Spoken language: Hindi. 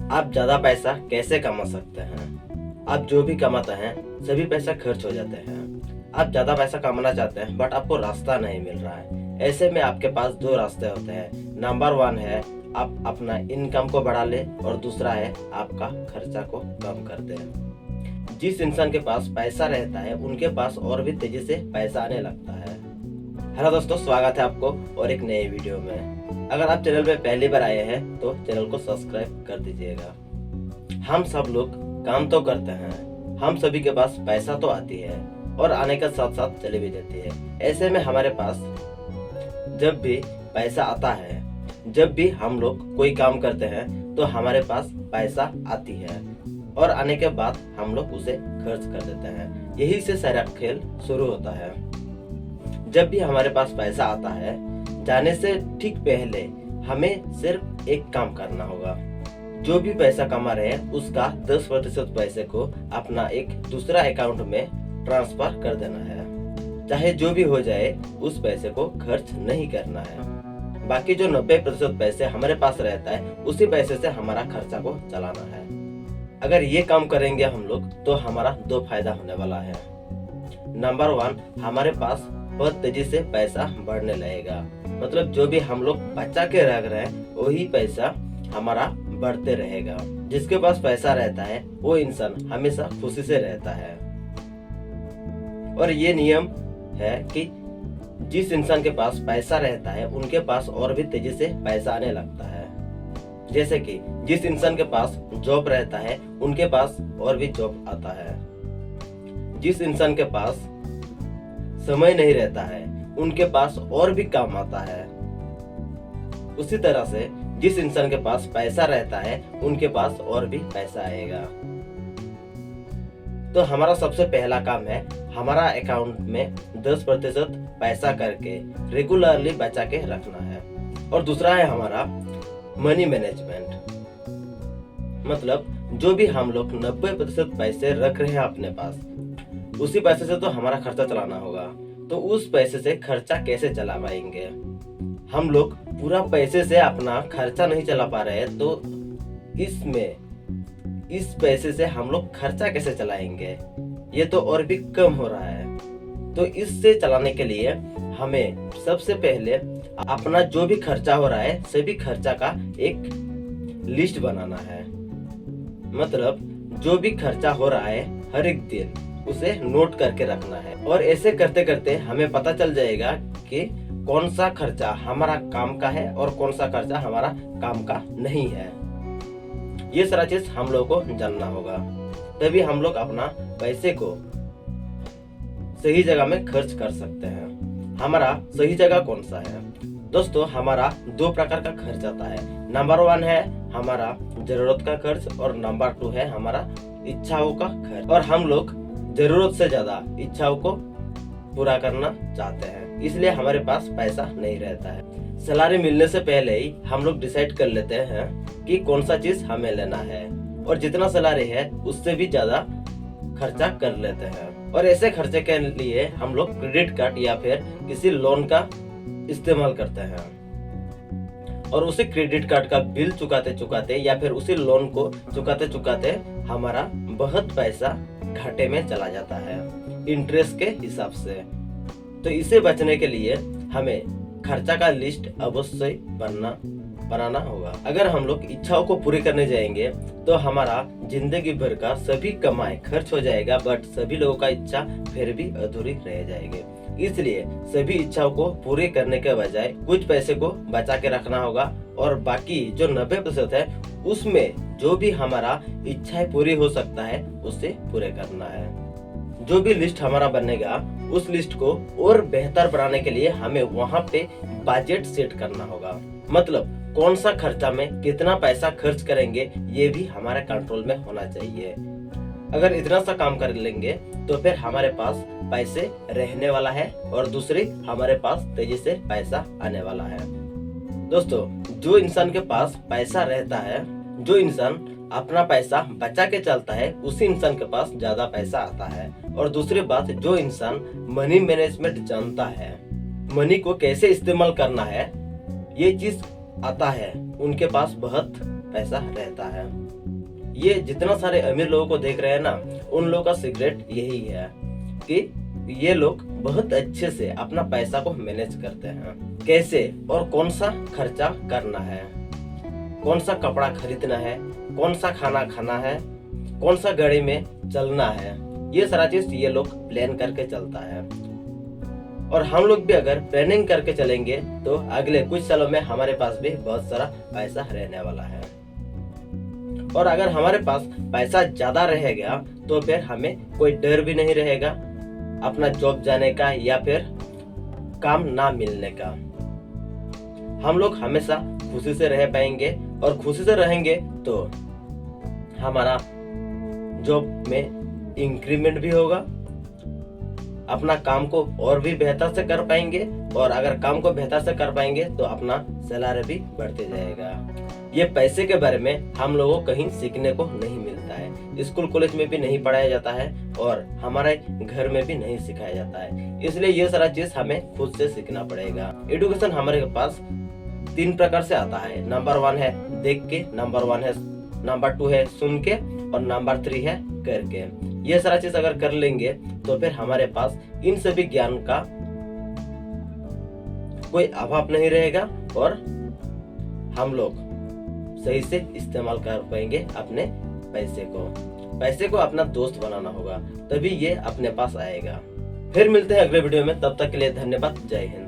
आप ज़्यादा पैसा कैसे कमा सकते हैं? आप जो भी कमाते हैं सभी पैसा खर्च हो जाते हैं। आप ज़्यादा पैसा कमाना चाहते हैं बट आपको रास्ता नहीं मिल रहा है। ऐसे में आपके पास दो रास्ते होते हैं। नंबर 1 है आप अपना इनकम को बढ़ा ले और दूसरा है आपका खर्चा को कम कर दें। जिस इंसान के पास पैसा रहता है उनके पास और भी तेजी से पैसा आने लगता है। हेलो दोस्तों, स्वागत है आपको और एक नए वीडियो में। अगर आप चैनल में पहली बार आए हैं तो चैनल को सब्सक्राइब कर दीजिएगा। हम सब लोग काम तो करते हैं, हम सभी के पास पैसा तो आती है और आने के साथ साथ चली भी जाती है। ऐसे में हमारे पास जब भी पैसा आता है, जब भी हम लोग कोई काम करते हैं तो हमारे पास पैसा आती है और आने के बाद हम लोग उसे खर्च कर देते हैं। यही से सारा खेल शुरू होता है। जब भी हमारे पास पैसा आता है, जाने से ठीक पहले हमें सिर्फ एक काम करना होगा। जो भी पैसा कमा रहे हैं उसका 10% पैसे को अपना एक दूसरा अकाउंट में ट्रांसफर कर देना है। चाहे जो भी हो जाए उस पैसे को खर्च नहीं करना है। बाकी जो 90% पैसे हमारे पास रहता है उसी पैसे से हमारा खर्चा को चलाना है। अगर ये काम करेंगे हम लोग तो हमारा दो फायदा होने वाला है। नंबर 1, हमारे पास बहुत तेजी से पैसा बढ़ने लगेगा। मतलब जो भी हम लोग बचा के रख रहे हैं वही पैसा हमारा बढ़ते रहेगा। जिसके पास पैसा रहता है वो इंसान हमेशा खुशी से रहता है। और ये नियम है कि जिस इंसान के पास पैसा रहता है उनके पास और भी तेजी से पैसा आने लगता है। जैसे कि जिस इंसान के पास जॉब रहता है उनके पास और भी जॉब आता है। जिस इंसान के पास समय नहीं रहता है उनके पास और भी काम आता है। उसी तरह से जिस इंसान के पास पैसा रहता है उनके पास और भी पैसा आएगा। तो हमारा सबसे पहला काम है हमारा अकाउंट में 10% पैसा करके रेगुलरली बचा के रखना है। और दूसरा है हमारा मनी मैनेजमेंट। मतलब जो भी हम लोग 90% पैसे रख रहे हैं अपने पास, उसी पैसे से तो हमारा खर्चा चलाना होगा। तो उस पैसे से खर्चा कैसे चला पाएंगे? हम लोग पूरा पैसे से अपना खर्चा नहीं चला पा रहे हैं तो इस पैसे से हम लोग खर्चा कैसे चलाएंगे? ये तो और भी कम हो रहा है। तो इससे चलाने के लिए हमें सबसे पहले अपना जो भी खर्चा हो रहा है सभी खर्चा का एक लिस्ट बनाना है। मतलब जो भी खर्चा हो रहा है हर एक दिन उसे नोट करके रखना है। और ऐसे करते करते हमें पता चल जाएगा कि कौन सा खर्चा हमारा काम का है और कौन सा खर्चा हमारा काम का नहीं है। ये सारा चीज हम लोग को जानना होगा, तभी हम लोग अपना पैसे को सही जगह में खर्च कर सकते हैं। हमारा सही जगह कौन सा है? दोस्तों, हमारा दो प्रकार का खर्च आता है। नंबर 1 है हमारा जरूरत का खर्च और नंबर 2 है हमारा इच्छाओं का खर्च। और हम लोग जरूरत से ज्यादा इच्छाओं को पूरा करना चाहते हैं, इसलिए हमारे पास पैसा नहीं रहता है। सैलरी मिलने से पहले ही हम लोग डिसाइड कर लेते हैं कि कौन सा चीज हमें लेना है और जितना सैलरी है उससे भी ज्यादा खर्चा कर लेते हैं। और ऐसे खर्चे के लिए हम लोग क्रेडिट कार्ड या फिर किसी लोन का इस्तेमाल करते हैं। और उसी क्रेडिट कार्ड का बिल चुकाते चुकाते या फिर उसी लोन को चुकाते चुकाते हमारा बहुत पैसा घाटे में चला जाता है इंटरेस्ट के हिसाब से। तो इसे बचने के लिए हमें खर्चा का लिस्ट अवश्य बनाना होगा। अगर हम लोग इच्छाओं को पूरी करने जाएंगे तो हमारा जिंदगी भर का सभी कमाई खर्च हो जाएगा, बट सभी लोगों का इच्छा फिर भी अधूरी रह जाएगी। इसलिए सभी इच्छाओं को पूरी करने के बजाय कुछ पैसे को बचा के रखना होगा और बाकी जो 90% है उसमें जो भी हमारा इच्छाएं पूरी हो सकता है उसे पूरे करना है। जो भी लिस्ट हमारा बनेगा उस लिस्ट को और बेहतर बनाने के लिए हमें वहाँ पे बजट सेट करना होगा। मतलब कौन सा खर्चा में कितना पैसा खर्च करेंगे ये भी हमारे कंट्रोल में होना चाहिए। अगर इतना सा काम कर लेंगे तो फिर हमारे पास पैसे रहने वाला है और दूसरी हमारे पास तेजी से पैसा आने वाला है। दोस्तों, जो इंसान के पास पैसा रहता है, जो इंसान अपना पैसा बचा के चलता है, उसी इंसान के पास ज्यादा पैसा आता है। और दूसरी बात, जो इंसान मनी मैनेजमेंट जानता है, मनी को कैसे इस्तेमाल करना है, ये चीज आता है, उनके पास बहुत पैसा रहता है। ये जितना सारे अमीर लोगों को देख रहे हैं ना, उन लोगों का सीक्रेट यही है कि ये लोग बहुत अच्छे से अपना पैसा को मैनेज करते हैं। कैसे और कौन सा खर्चा करना है, कौन सा कपड़ा खरीदना है, कौन सा खाना खाना है, कौन सा गाड़ी में चलना है, ये सारा चीज ये लोग प्लान करके चलता है। और हम लोग भी अगर प्लानिंग करके चलेंगे तो अगले कुछ सालों में हमारे पास भी बहुत सारा पैसा रहने वाला है। और अगर हमारे पास पैसा ज्यादा रहेगा तो फिर हमें कोई डर भी नहीं रहेगा अपना जॉब जाने का या फिर काम ना मिलने का। हम लोग हमेशा खुशी से रह पाएंगे, और खुशी से रहेंगे तो हमारा जॉब में इंक्रीमेंट भी होगा, अपना काम को और भी बेहतर से कर पाएंगे, और अगर काम को बेहतर से कर पाएंगे तो अपना सैलरी भी बढ़ते जाएगा। ये पैसे के बारे में हम लोगों को कहीं सीखने को नहीं मिलता है, स्कूल कॉलेज में भी नहीं पढ़ाया जाता है और हमारे घर में भी नहीं सिखाया जाता है। इसलिए ये सारा चीज हमें खुद से सीखना पड़ेगा। एजुकेशन हमारे पास 3 प्रकार से आता है। नंबर 1 है देख के, नंबर 1 है, नंबर 2 है सुन के, और नंबर 3 है करके। ये सारा चीज अगर कर लेंगे तो फिर हमारे पास इन सभी ज्ञान का कोई अभाव नहीं रहेगा और हम लोग सही से इस्तेमाल कर पाएंगे अपने पैसे को अपना दोस्त बनाना होगा, तभी ये अपने पास आएगा। फिर मिलते हैं अगले वीडियो में, तब तक के लिए धन्यवाद। जय हिंद।